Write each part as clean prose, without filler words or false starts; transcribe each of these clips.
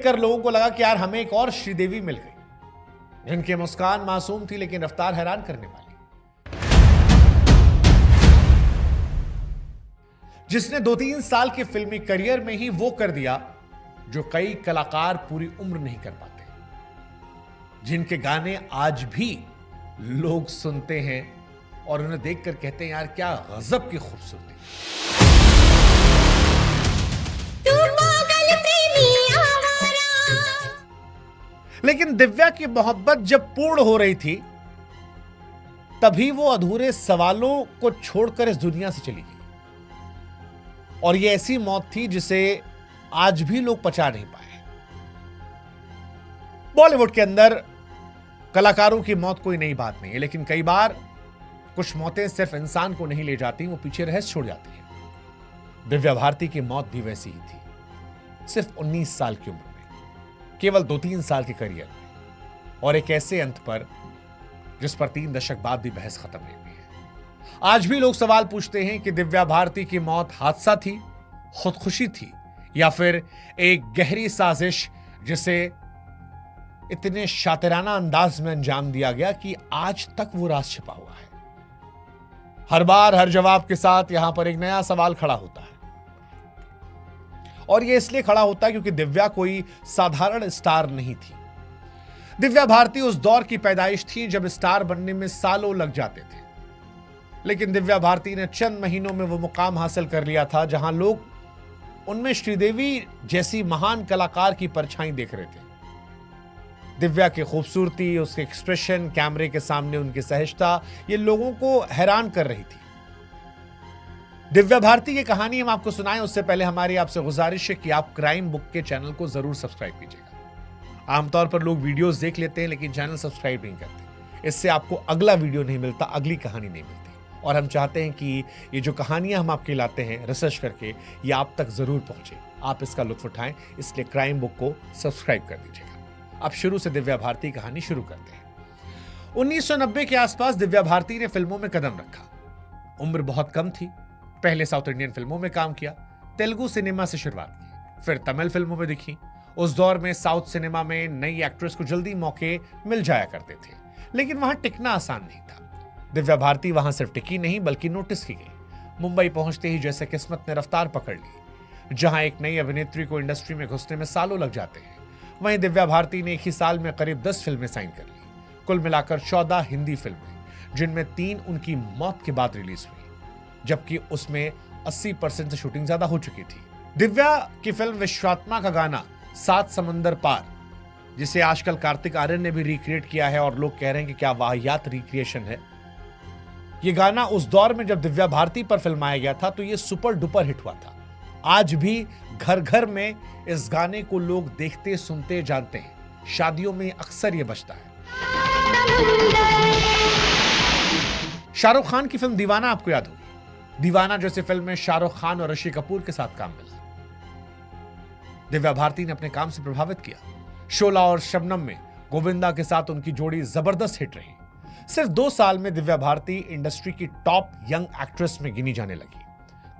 देखकर लोगों को लगा कि यार हमें एक और श्रीदेवी मिल गई, जिनकी मुस्कान मासूम थी लेकिन रफ्तार हैरान करने वाली, जिसने 2-3 साल के फिल्मी करियर में ही वो कर दिया जो कई कलाकार पूरी उम्र नहीं कर पाते, जिनके गाने आज भी लोग सुनते हैं और उन्हें देखकर कहते हैं यार क्या गजब की खूबसूरती। लेकिन दिव्या की मोहब्बत जब पूर्ण हो रही थी तभी वो अधूरे सवालों को छोड़कर इस दुनिया से चली गई, और ये ऐसी मौत थी जिसे आज भी लोग पचा नहीं पाए। बॉलीवुड के अंदर कलाकारों की मौत कोई नई बात नहीं है, लेकिन कई बार कुछ मौतें सिर्फ इंसान को नहीं ले जाती, वो पीछे रहस्य छोड़ जाती है। दिव्या भारती की मौत भी वैसी ही थी, सिर्फ 19 साल की उम्र में, केवल 2-3 साल के करियर में, और एक ऐसे अंत पर जिस पर 3 दशक बाद भी बहस खत्म नहीं हुई है। आज भी लोग सवाल पूछते हैं कि दिव्या भारती की मौत हादसा थी, खुदकुशी थी, या फिर एक गहरी साजिश जिसे इतने शातिराना अंदाज में अंजाम दिया गया कि आज तक वो राज छिपा हुआ है। हर बार हर जवाब के साथ यहां पर एक नया सवाल खड़ा होता है, और यह इसलिए खड़ा होता है क्योंकि दिव्या कोई साधारण स्टार नहीं थी। दिव्या भारती उस दौर की पैदाइश थी जब स्टार बनने में सालों लग जाते थे, लेकिन दिव्या भारती ने चंद महीनों में वो मुकाम हासिल कर लिया था जहां लोग उनमें श्रीदेवी जैसी महान कलाकार की परछाई देख रहे थे। दिव्या की खूबसूरती, उसके एक्सप्रेशन, कैमरे के सामने उनकी सहजता, ये लोगों को हैरान कर रही थी। दिव्या भारती की कहानी हम आपको सुनाएं उससे पहले हमारी आपसे गुजारिश है कि आप क्राइम बुक के चैनल को जरूर सब्सक्राइब कीजिएगा। आमतौर पर लोग वीडियोस देख लेते हैं लेकिन चैनल सब्सक्राइब नहीं करते, इससे आपको अगला वीडियो नहीं मिलता, अगली कहानी नहीं मिलती, और हम चाहते हैं कि ये जो कहानियां हम आपके लाते हैं रिसर्च करके, ये आप तक जरूर पहुंचे, आप इसका लुत्फ उठाएं, इसलिए क्राइम बुक को सब्सक्राइब कर दीजिएगा। अब शुरू से दिव्या भारती कहानी शुरू करते हैं। 1990 के आसपास दिव्या भारती ने फिल्मों में कदम रखा। उम्र बहुत कम थी, पहले साउथ इंडियन फिल्मों में काम किया, तेलुगु सिनेमा से शुरुआत की, फिर तमिल फिल्मों में दिखी। उस दौर में साउथ सिनेमा में नई एक्ट्रेस को जल्दी मौके मिल जाया करते थे, लेकिन वहां टिकना आसान नहीं था। दिव्या भारती वहां सिर्फ टिकी नहीं बल्कि नोटिस की गई। मुंबई पहुंचते ही जैसे किस्मत ने रफ्तार पकड़ ली। जहां एक नई अभिनेत्री को इंडस्ट्री में घुसने में सालों लग जाते हैं, वहीं दिव्या भारती ने एक ही साल में करीब 10 फिल्में साइन कर ली। कुल मिलाकर 14 हिंदी फिल्में, जिनमें 3 उनकी मौत के बाद रिलीज हुई, जबकि उसमें 80% से शूटिंग ज्यादा हो चुकी थी। दिव्या की फिल्म विश्वात्मा का गाना सात समंदर पार, जिसे आजकल कार्तिक आर्यन ने भी रिक्रिएट किया है और लोग कह रहे हैं कि क्या वाहियात रिक्रिएशन है। यह गाना उस दौर में जब दिव्या भारती पर फिल्माया गया था तो यह सुपर डुपर हिट हुआ था। आज भी घर घर में इस गाने को लोग देखते, सुनते, जानते हैं। शादियों में अक्सर यह बजता है। शाहरुख खान की फिल्म दीवाना आपको याद होगी। दीवाना जैसी फिल्म में शाहरुख खान और ऋषि कपूर के साथ काम मिला। दिव्या भारती ने अपने काम से प्रभावित किया। शोला और शबनम में गोविंदा के साथ उनकी जोड़ी जबरदस्त हिट रही। सिर्फ 2 साल में दिव्या भारती इंडस्ट्री की टॉप यंग एक्ट्रेस में गिनी जाने लगी।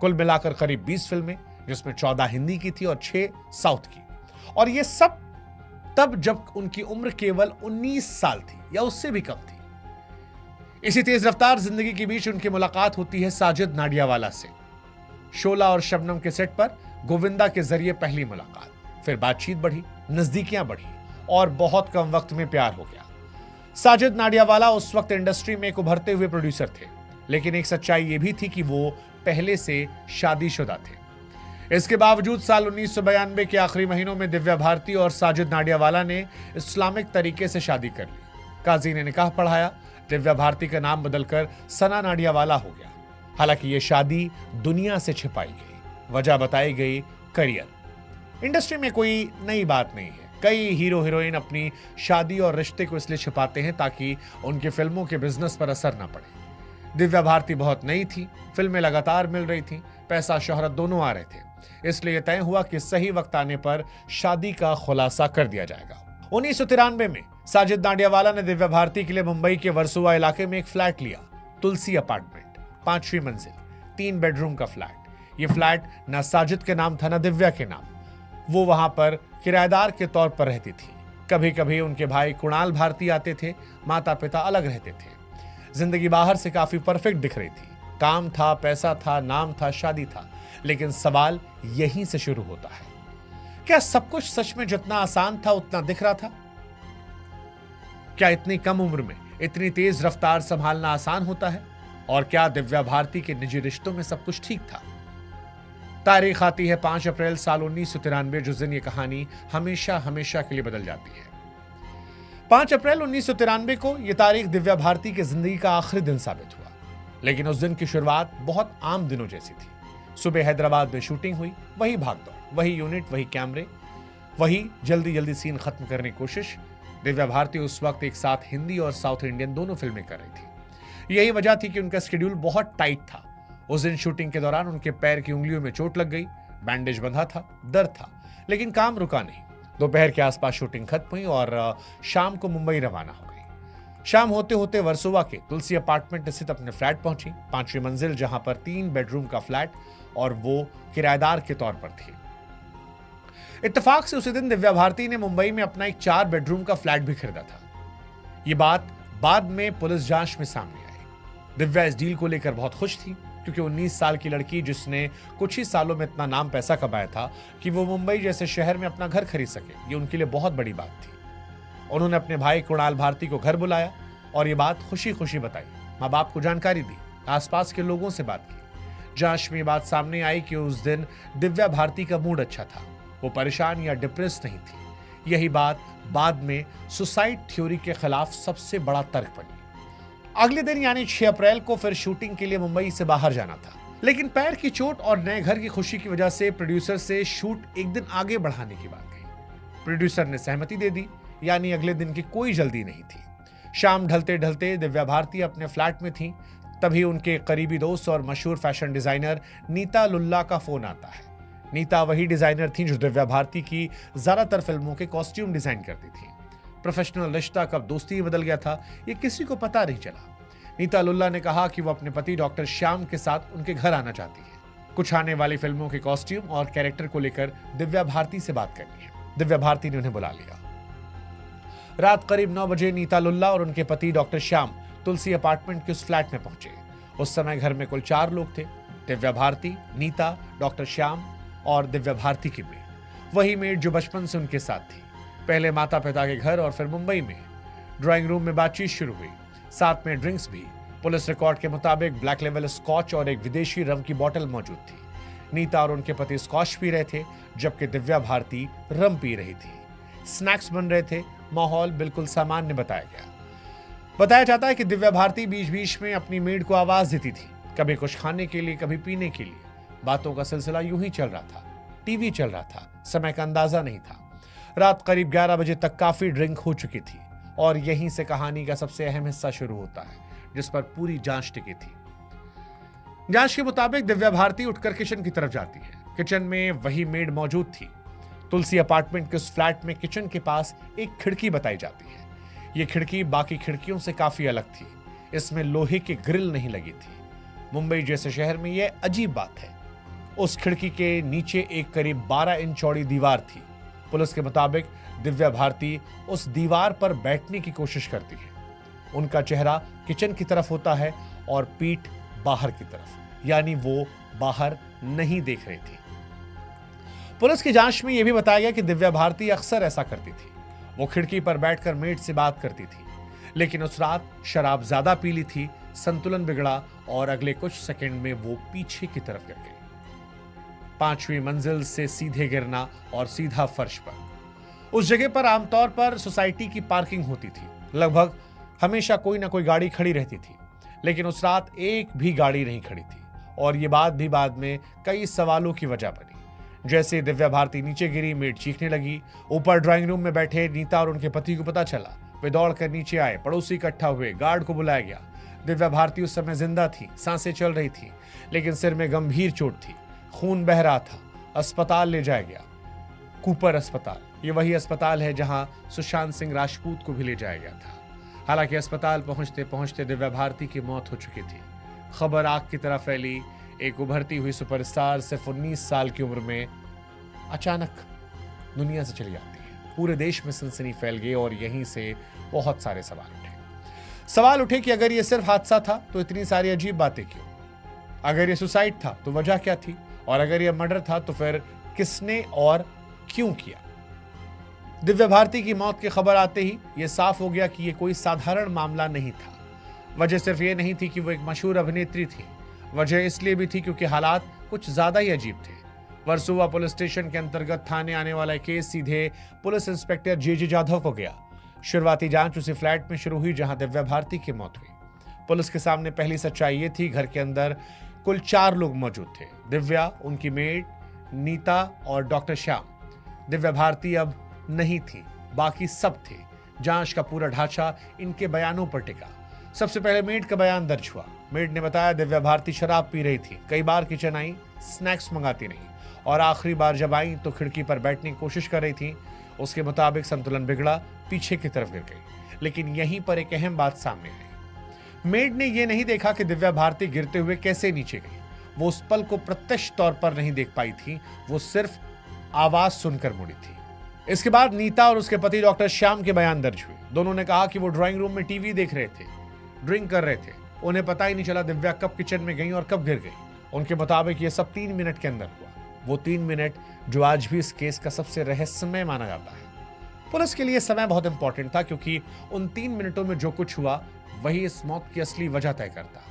कुल मिलाकर करीब 20 फिल्में, जिसमें 14 हिंदी की थी और 6 साउथ की, और यह सब तब जब उनकी उम्र केवल 19 साल थी या उससे भी कम थी। इसी तेज रफ्तार जिंदगी के बीच उनकी मुलाकात होती है साजिद नाडियावाला से। शोला और शबनम के सेट पर गोविंदा के जरिए पहली मुलाकात, फिर बातचीत बढ़ी, नजदीकियां बढ़ी और बहुत कम वक्त में प्यार हो गया। साजिद नाडियावाला उस वक्त इंडस्ट्री में एक उभरते हुए प्रोड्यूसर थे, लेकिन एक सच्चाई यह भी थी कि वो पहले से शादीशुदा थे। इसके बावजूद साल 1992 के आखिरी महीनों में दिव्या भारती और साजिद नाडियावाला ने इस्लामिक तरीके से शादी कर ली। काजी ने निकाह पढ़ाया। दिव्या भारती का नाम बदलकर सना नाडियावाला हो गया। हालांकि यह शादी दुनिया से छिपाई गई। वजह बताई गई करियर। इंडस्ट्री में कोई नई बात नहीं है। कई हीरो हीरोइन अपनी शादी और रिश्ते को इसलिए छिपाते हैं ताकि उनके फिल्मों के बिजनेस पर असर न पड़े। दिव्या भारती बहुत नई थी, फिल्में लगातार मिल रही थी, पैसा शोहरत दोनों आ रहे थे, इसलिए तय हुआ कि सही वक्त आने पर शादी का खुलासा कर दिया जाएगा। 1993 में साजिद नाडियावाला ने दिव्या भारती के लिए मुंबई के वर्सोवा इलाके में एक फ्लैट लिया, तुलसी अपार्टमेंट, 5वीं मंजिल, 3 बेडरूम का फ्लैट। यह फ्लैट ना साजिद के नाम था ना दिव्या के नाम। वो वहां पर किराएदार के तौर पर रहती थी। कभी कभी उनके भाई कुणाल भारती आते थे। माता पिता अलग रहते थे। जिंदगी बाहर से काफी परफेक्ट दिख रही थी। काम था, पैसा था, नाम था, शादी था। लेकिन सवाल यहीं से शुरू होता है, क्या सब कुछ सच में जितना आसान था उतना दिख रहा था? क्या इतनी कम उम्र में इतनी तेज रफ्तार संभालना आसान होता है? और क्या दिव्या भारती के निजी रिश्तों में सब कुछ ठीक था? तारीख आती है 5 अप्रैल साल 1993, जिस दिन ये कहानी हमेशा हमेशा के लिए बदल जाती है। 5 अप्रैल 1993 को यह तारीख दिव्या भारती की जिंदगी का आखिरी दिन साबित हुआ। लेकिन उस दिन की शुरुआत बहुत आम दिनों जैसी थी। सुबह हैदराबाद में शूटिंग हुई, वही भागदौड़, वही यूनिट, वही कैमरे, वही जल्दी जल्दी सीन खत्म करने की कोशिश। दिव्या भारती उस वक्त एक साथ हिंदी और साउथ इंडियन दोनों फिल्में कर रही थी। यही वजह थी कि उनका शेड्यूल बहुत टाइट था। उस दिन शूटिंग के दौरान उनके पैर की उंगलियों में चोट लग गई, बैंडेज बंधा था, दर्द था, लेकिन काम रुका नहीं। दोपहर के आसपास शूटिंग खत्म हुई और शाम को मुंबई रवाना हो गई। शाम होते होते वर्सोवा के तुलसी अपार्टमेंट स्थित अपने फ्लैट पहुंची, 5वीं मंजिल, जहां पर 3 बेडरूम का फ्लैट और वो किराएदार के तौर पर थी। इत्तेफाक से उसी दिन दिव्या भारती ने मुंबई में अपना एक 4 बेडरूम का फ्लैट भी खरीदा था। ये बात बाद में पुलिस जांच में सामने आई। दिव्या इस डील को लेकर बहुत खुश थी, क्योंकि 19 साल की लड़की जिसने कुछ ही सालों में इतना नाम पैसा कमाया था कि वो मुंबई जैसे शहर में अपना घर खरीद सके, ये उनके लिए बहुत बड़ी बात थी। उन्होंने अपने भाई कुणाल भारती को घर बुलाया और ये बात खुशी खुशी बताई, माँ बाप को जानकारी दी, आसपास के लोगों से बात की। जांच में बात सामने आई कि उस दिन दिव्या भारती का मूड अच्छा था, वो परेशान या डिप्रेस नहीं थी। यही बात बाद में सुसाइड थ्योरी के खिलाफ सबसे बड़ा तर्क बनी। अगले दिन यानी 6 अप्रैल को फिर शूटिंग के लिए मुंबई से बाहर जाना था, लेकिन पैर की चोट और नए घर की खुशी की वजह से प्रोड्यूसर से शूट एक दिन आगे बढ़ाने की बात कही। प्रोड्यूसर ने सहमति दे दी, यानी अगले दिन की कोई जल्दी नहीं थी। शाम ढलते ढलते दिव्या भारती अपने फ्लैट में थी, तभी उनके करीबी दोस्त और मशहूर फैशन डिजाइनर नीता लुल्ला का फोन आता है। नीता वही डिजाइनर थी जो दिव्या भारती की ज्यादातर फिल्मों के कॉस्ट्यूम डिजाइन करती थी। प्रोफेशनल रिश्ता कब दोस्ती में बदल गया था, ये किसी को पता नहीं चला। नीता लुल्ला ने कहा कि वो अपने पति डॉक्टर श्याम के साथ उनके घर आना चाहती है। कुछ आने वाली फिल्मों के कॉस्ट्यूम और कैरेक्टर को लेकर दिव्या भारती से बात करनी है। दिव्या भारती ने उन्हें बुला लिया। रात करीब 9 बजे नीता लुल्ला और उनके पति डॉक्टर श्याम तुलसी अपार्टमेंट के उस फ्लैट में पहुंचे। उस समय घर में कुल 4 लोग थे, दिव्या भारती, नीता, डॉक्टर श्याम और दिव्या भारती की मेड, वही मेड जो बचपन से उनके साथ थी। पहले माता पिता के घर और फिर मुंबई में। ड्राइंग रूम में बातचीत शुरू हुई, साथ में ड्रिंक्स भी। पुलिस रिकॉर्ड के मुताबिक ब्लैक लेवल स्कॉच और एक विदेशी रम की बोतल मौजूद थी। नीता और उनके पति स्कॉच पी रहे थे, जबकि दिव्या भारती रम पी रही थी। स्नैक्स बन रहे थे, माहौल बिल्कुल सामान्य बताया गया। बताया जाता है कि दिव्या भारती बीच बीच में अपनी मेड को आवाज देती थी, कभी कुछ खाने के लिए, कभी पीने के लिए। बातों का सिलसिला यूं ही चल रहा था। टीवी चल रहा था, समय का अंदाजा नहीं था। रात करीब 11 बजे तक काफी ड्रिंक हो चुकी थी और यहीं से कहानी का सबसे अहम हिस्सा शुरू होता है, जिस पर पूरी जांच टिकी थी। जांच के मुताबिक दिव्या भारती उठकर किचन की तरफ जाती है। किचन में वही मेड मौजूद थी। तुलसी अपार्टमेंट के उस फ्लैट में किचन के पास एक खिड़की बताई जाती है। यह खिड़की बाकी खिड़कियों से काफी अलग थी। इसमें लोहे की ग्रिल नहीं लगी थी। मुंबई जैसे शहर में यह अजीब बात है। उस खिड़की के नीचे एक करीब 12 इंच चौड़ी दीवार थी। पुलिस के मुताबिक दिव्या भारती उस दीवार पर बैठने की कोशिश करती है। उनका चेहरा किचन की तरफ होता है और पीठ बाहर की तरफ, यानी वो बाहर नहीं देख रही थी। पुलिस की जांच में यह भी बताया गया कि दिव्या भारती अक्सर ऐसा करती थी। वो खिड़की पर बैठकर मेड से बात करती थी, लेकिन उस रात शराब ज्यादा पी ली थी, संतुलन बिगड़ा और अगले कुछ सेकंड में वो पीछे की तरफ गिर गई। 5वीं मंजिल से सीधे गिरना और सीधा फर्श पर। उस जगह पर आमतौर पर सोसाइटी की पार्किंग होती थी। लगभग हमेशा कोई ना कोई गाड़ी खड़ी रहती थी, लेकिन उस रात एक भी गाड़ी नहीं खड़ी थी और ये बात भी बाद में कई सवालों की वजह बनी। जैसे दिव्या भारती नीचे गिरी, मेड चीखने लगी। ऊपर ड्राइंग रूम में बैठे नीता और उनके पति को पता चला। वे दौड़कर नीचे आए, पड़ोसी इकट्ठा हुए, गार्ड को बुलाया गया। दिव्या भारती उस समय जिंदा थी, सांसें चल रही थी, लेकिन सिर में गंभीर चोट थी, खून बह रहा था। अस्पताल ले जाया गया, कूपर अस्पताल। ये वही अस्पताल है जहां सुशांत सिंह राजपूत को भी ले जाया गया था। हालांकि अस्पताल पहुंचते पहुंचते दिव्या भारती की मौत हो चुकी थी। खबर आग की तरह फैली। एक उभरती हुई सुपरस्टार सिर्फ 19 साल की उम्र में अचानक दुनिया से चली जाती है। पूरे देश में सनसनी फैल गई और यहीं से बहुत सारे सवाल उठे कि अगर ये सिर्फ हादसा था तो इतनी सारी अजीब बातें क्यों? अगर ये सुसाइड था तो वजह क्या थी? और अगर ये मर्डर था तो फिर किसने और क्यों किया? दिव्या भारती की मौत की खबर आते ही यह साफ हो गया कि यह कोई साधारण मामला नहीं था। वजह सिर्फ ये नहीं थी कि वो एक मशहूर अभिनेत्री थी, वजह इसलिए भी थी क्योंकि हालात कुछ ज्यादा ही अजीब थे। वर्सोवा पुलिस स्टेशन के अंतर्गत थाने आने वाला केस सीधे पुलिस इंस्पेक्टर जे जाधव को गया। शुरुआती जांच उसी फ्लैट में शुरू हुई जहां दिव्या भारती की मौत हुई। पुलिस के सामने पहली सच्चाई ये थी, घर के अंदर कुल 4 लोग मौजूद थे। दिव्या, उनकी मेड नीता और डॉक्टर श्याम। दिव्या भारती अब नहीं थी, बाकी सब थे। जांच का पूरा ढांचा इनके बयानों पर टिका। सबसे पहले मेड का बयान दर्ज हुआ। मेड ने बताया दिव्या भारती शराब पी रही थी, कई बार किचन आई, स्नैक्स मंगाती नहीं और आखिरी बार जब आई तो खिड़की पर बैठने की कोशिश कर रही थी। उसके मुताबिक संतुलन बिगड़ा, पीछे की तरफ गिर गई। लेकिन यहीं पर एक अहम बात सामने आई। मेड ने यह नहीं देखा कि दिव्या भारती गिरते हुए कैसे नीचे गई। वो उस पल को प्रत्यक्ष तौर पर नहीं देख पाई थी, वो सिर्फ आवाज सुनकर मुड़ी थी। इसके बाद नीता और उसके पति डॉक्टर श्याम के बयान दर्ज हुए। दोनों ने कहा कि वो ड्राइंग रूम में टीवी देख रहे थे, ड्रिंक कर रहे थे। उन्हें पता ही नहीं चला दिव्या कब किचन में गई और कब गिर गई। उनके मुताबिक ये सब 3 मिनट के अंदर हुआ। वो 3 मिनट जो आज भी इस केस का सबसे रहस्यमय माना जाता है। पुलिस के लिए समय बहुत इंपॉर्टेंट था क्योंकि उन 3 मिनटों में जो कुछ हुआ वही इस मौत की असली वजह तय करता।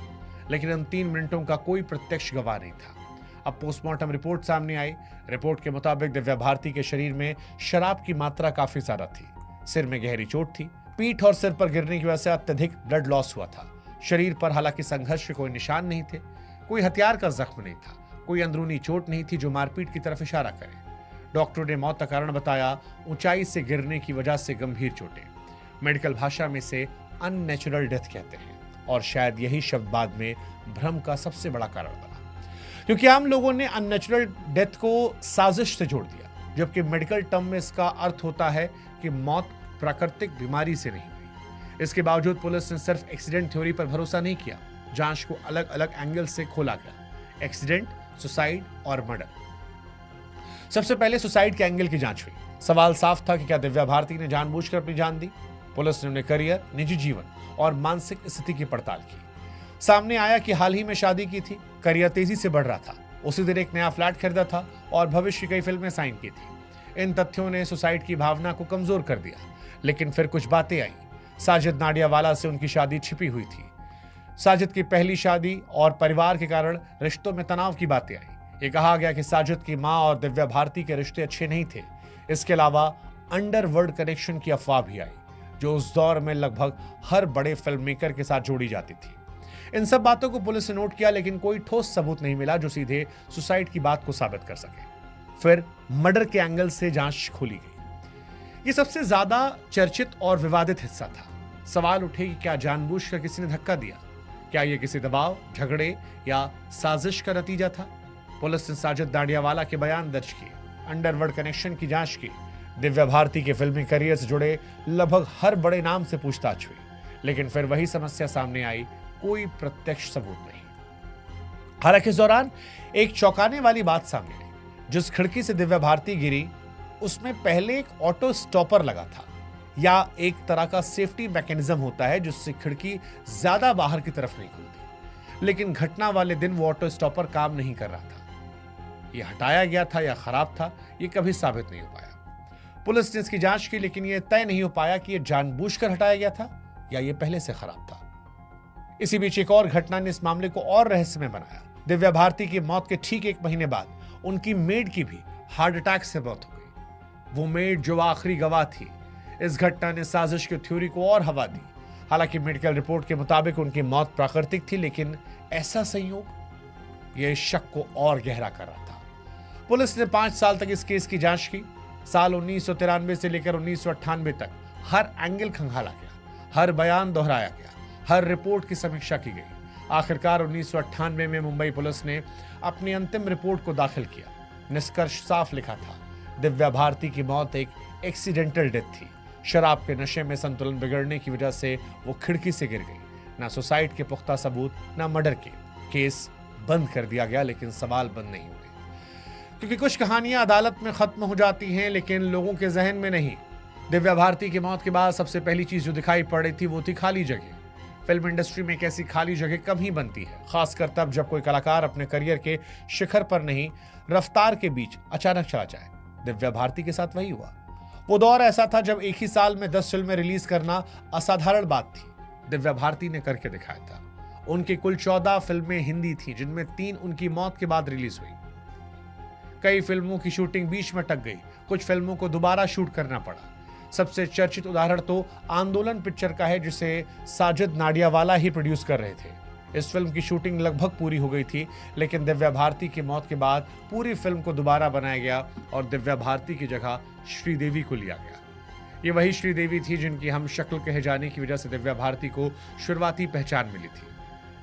लेकिन उन 3 मिनटों का कोई प्रत्यक्ष गवाह नहीं था। अब पोस्टमार्टम रिपोर्ट सामने आई। रिपोर्ट के मुताबिक दिव्या भारती के शरीर में शराब की मात्रा काफी ज्यादा थी। सिर में गहरी चोट थी। पीठ और सिर पर गिरने की वजह से अत्यधिक ब्लड लॉस हुआ था। शरीर पर हालांकि संघर्ष के कोई निशान नहीं थे, कोई हथियार का जख्म नहीं था, कोई अंदरूनी चोट नहीं थी जो मारपीट की तरफ इशारा करे। डॉक्टरों ने मौत का कारण बताया ऊंचाई से गिरने की वजह से गंभीर चोटें। मेडिकल भाषा में से अननेचुरल डेथ कहते हैं और शायद यही शब्द बाद में भ्रम का सबसे बड़ा कारण बना, क्योंकि आम लोगों ने अननेचुरल डेथ को साजिश से जोड़ दिया, जबकि मेडिकल टर्म में इसका अर्थ होता है कि मौत प्राकृतिक बीमारी से नहीं हुई। इसके बावजूद पुलिस ने सिर्फ एक्सीडेंट थ्योरी पर भरोसा नहीं किया। जांच को अलग अलग एंगल से खोला गया, एक्सीडेंट, सुसाइड और मर्डर। सबसे पहले सुसाइड के एंगल की जांच हुई। सवाल साफ था कि क्या दिव्या भारती ने जानबूझकर अपनी जान दी। पुलिस ने उन्हें करियर, निजी जीवन और मानसिक स्थिति की पड़ताल की। सामने आया कि हाल ही में शादी की थी, करियर तेजी से बढ़ रहा था, उसी दिन एक नया फ्लैट खरीदा था और भविष्य की कई फिल्में साइन की थी। इन तथ्यों ने सुसाइड की भावना को कमजोर कर दिया। लेकिन फिर कुछ बातें आई। साजिद नाडियावाला से उनकी शादी छिपी हुई थी। साजिद की पहली शादी और परिवार के कारण रिश्तों में तनाव की बातें आई। ये कहा गया कि साजिद की मां और दिव्या भारती के रिश्ते अच्छे नहीं थे। इसके अलावा अंडरवर्ल्ड कनेक्शन की अफवाह भी आई, जो उस दौर में लगभग हर बड़े फिल्म मेकर के साथ जोड़ी जाती थी। इन सब बातों को पुलिस ने नोट किया, लेकिन कोई ठोस सबूत नहीं मिला जो सीधे सुसाइड की बात को साबित कर सके। फिर मर्डर के एंगल से जांच खोली गई। ये सबसे ज्यादा चर्चित और विवादित हिस्सा था। सवाल उठे कि क्या जानबूझकर किसी ने धक्का दिया? क्या यह किसी दबाव, झगड़े या साजिश का नतीजा था? पुलिस ने साजिद नाडियावाला के बयान दर्ज किए, अंडरवर्ल्ड कनेक्शन की जांच की। दिव्या भारती के फिल्मी करियर से जुड़े लगभग हर बड़े नाम से पूछताछ हुई, लेकिन फिर वही समस्या सामने आई, कोई प्रत्यक्ष सबूत नहीं। हालांकि इस दौरान एक चौंकाने वाली बात सामने आई। जिस खिड़की से दिव्या भारती गिरी उसमें पहले एक ऑटो स्टॉपर लगा था, या एक तरह का सेफ्टी मैकेनिज्म होता है जिससे खिड़की ज्यादा बाहर की तरफ नहीं खुलती। लेकिन घटना वाले दिन वो ऑटो स्टॉपर काम नहीं कर रहा था। यह हटाया गया था या खराब था, यह कभी साबित नहीं हो पाया। पुलिस ने इसकी जांच की, लेकिन यह तय नहीं हो पाया कि यह जानबूझकर हटाया गया था या यह पहले से खराब था। इसी बीच एक और घटना ने इस मामले को और रहस्यमय बनाया। दिव्या भारती की मौत के ठीक 1 महीने बाद उनकी मेड की भी हार्ट अटैक से मौत हो गई। वो मेड जो आखिरी गवाह थी। इस घटना ने साजिश की थ्योरी को और हवा दी। हालांकि मेडिकल रिपोर्ट के मुताबिक उनकी मौत प्राकृतिक थी, लेकिन ऐसा संयोग यह शक को और गहरा कर रहा था। पुलिस ने 5 साल तक इस केस की जांच की। साल 1993 से लेकर 1998 तक हर एंगल खंगाला गया, हर बयान दोहराया गया, हर रिपोर्ट की समीक्षा की गई। आखिरकार 1998 में मुंबई पुलिस ने अपनी अंतिम रिपोर्ट को दाखिल किया। निष्कर्ष साफ लिखा था, दिव्या भारती की मौत एक एक्सीडेंटल डेथ थी। शराब के नशे में संतुलन बिगड़ने की वजह से वो खिड़की से गिर गई। ना सुसाइड के पुख्ता सबूत, ना मर्डर के। केस बंद कर दिया गया, लेकिन सवाल बंद नहीं हुए। क्योंकि कुछ कहानियां अदालत में खत्म हो जाती हैं लेकिन लोगों के जहन में नहीं। दिव्या भारती की मौत के बाद सबसे पहली चीज जो दिखाई पड़ रही थी वो थी खाली जगह। फिल्म इंडस्ट्री में एक ऐसी खाली जगह कम ही बनती है, खासकर तब जब कोई कलाकार अपने करियर के शिखर पर नहीं, रफ्तार के बीच अचानक चला जाए। दिव्या भारती के साथ वही हुआ। वो दौर ऐसा था जब एक ही साल में 10 फिल्में रिलीज करना असाधारण बात थी। दिव्या भारती ने करके दिखाया था। उनकी कुल 14 फिल्में हिंदी थी, जिनमें 3 उनकी मौत के बाद रिलीज हुई। कई फिल्मों की शूटिंग बीच में अटक गई, कुछ फिल्मों को दोबारा शूट करना पड़ा। सबसे चर्चित उदाहरण तो आंदोलन पिक्चर का है, जिसे साजिद नाडियावाला ही प्रोड्यूस कर रहे थे। इस फिल्म की शूटिंग लगभग पूरी हो गई थी, लेकिन दिव्या भारती की मौत के बाद पूरी फिल्म को दोबारा बनाया गया और दिव्या भारती की जगह श्रीदेवी को लिया गया। ये वही श्रीदेवी थी जिनकी हम शक्ल कहे जाने की वजह से दिव्या भारती को शुरुआती पहचान मिली थी।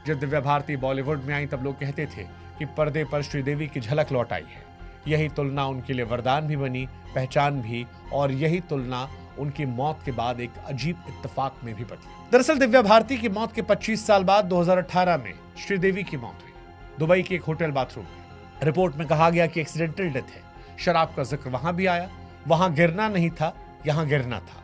जब दिव्या भारती बॉलीवुड में आई तब लोग कहते थे कि पर्दे पर श्रीदेवी की झलक लौट आई है। यही तुलना उनके लिए वरदान भी बनी, पहचान भी, और यही तुलना उनकी मौत के बाद एक अजीब इत्तेफाक में भी बदली। दरअसल दिव्या भारती की मौत के 25 साल बाद 2018 में श्रीदेवी की मौत हुई, दुबई के एक होटल बाथरूम में। रिपोर्ट में कहा गया कि एक्सीडेंटल डेथ है। शराब का जिक्र वहां भी आया। वहां गिरना नहीं था, यहां गिरना था।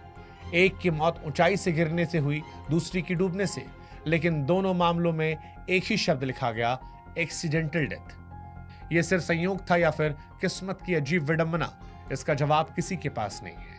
एक की मौत ऊंचाई से गिरने से हुई, दूसरी की डूबने से, लेकिन दोनों मामलों में एक ही शब्द लिखा गया, एक्सीडेंटल डेथ। यह सिर्फ संयोग था या फिर किस्मत की अजीब विडंबना, इसका जवाब किसी के पास नहीं है।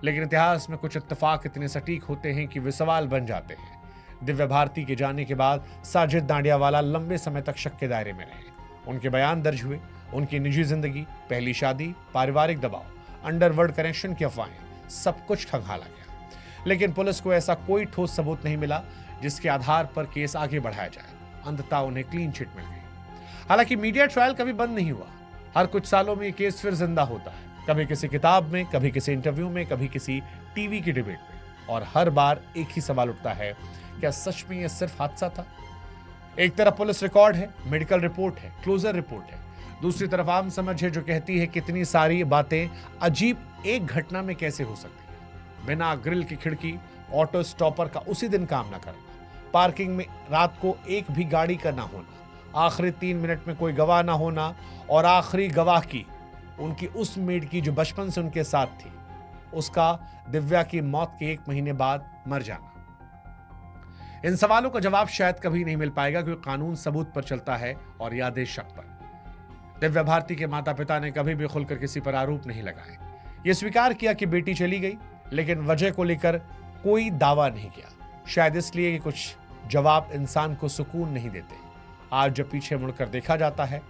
लेकिन इतिहास में कुछ इत्तेफाक इतने सटीक होते हैं कि वे सवाल बन जाते हैं। दिव्या भारती के जाने के बाद साजिद नाडियावाला लंबे समय तक शक के दायरे में रहे। उनके बयान दर्ज हुए, उनकी निजी जिंदगी, पहली शादी, पारिवारिक दबाव, अंडरवर्ल्ड कनेक्शन की अफवाहें, सब कुछ खंगाला गया। लेकिन पुलिस को ऐसा कोई ठोस सबूत नहीं मिला जिसके आधार पर केस आगे बढ़ाया जाए। अंततः उन्हें क्लीन चिट मिल गई। हालांकि मीडिया ट्रायल कभी बंद नहीं हुआ। हर कुछ सालों में ये केस फिर जिंदा होता है, कभी किसी किताब में, कभी किसी इंटरव्यू में, कभी किसी टीवी की डिबेट में। और हर बार एक ही सवाल उठता है, क्या सच में यह सिर्फ हादसा था? एक तरफ पुलिस रिकॉर्ड है, मेडिकल रिपोर्ट है, क्लोजर रिपोर्ट है। दूसरी तरफ आम समझ है जो कहती है कि इतनी सारी बातें अजीब एक घटना में कैसे हो सकती है। बिना ग्रिल की खिड़की, ऑटो स्टॉपर का उसी दिन काम ना करना, पार्किंग में रात को एक भी गाड़ी का ना होना, आखिरी 3 मिनट में कोई गवाह ना होना, और आखिरी गवाह की उनकी उस मेड की जो बचपन से उनके साथ थी, उसका दिव्या की मौत के 1 महीने बाद मर जाना। इन सवालों का जवाब शायद कभी नहीं मिल पाएगा, क्योंकि कानून सबूत पर चलता है और यादें शक पर। दिव्या भारती के माता पिता ने कभी भी खुलकर किसी पर आरोप नहीं लगाए। यह स्वीकार किया कि बेटी चली गई, लेकिन वजह को लेकर कोई दावा नहीं किया। शायद इसलिए कि कुछ जवाब इंसान को सुकून नहीं देते। आज जब पीछे मुड़कर देखा जाता है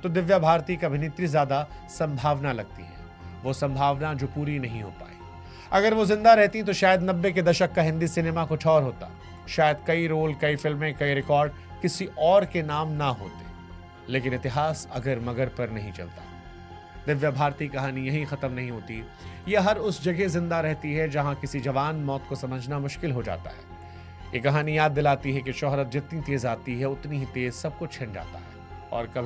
तो दिव्या भारती का अभिनेत्री ज्यादा संभावना लगती है, वो संभावना जो पूरी नहीं हो पाई। अगर वो जिंदा रहती तो शायद 90 के दशक का हिंदी सिनेमा कुछ और होता। शायद कई रोल, कई फिल्में, कई रिकॉर्ड किसी और के नाम ना होते। लेकिन इतिहास अगर मगर पर नहीं चलता। दिव्या भारती कहानी यहीं खत्म नहीं होती। यह हर उस जगह जिंदा रहती है जहां किसी जवान मौत को समझना मुश्किल हो जाता है। ये कहानी याद दिलाती है कि शोहरत जितनी तेज आती है उतनी ही तेज सब कुछ छिन जाता है, और कभी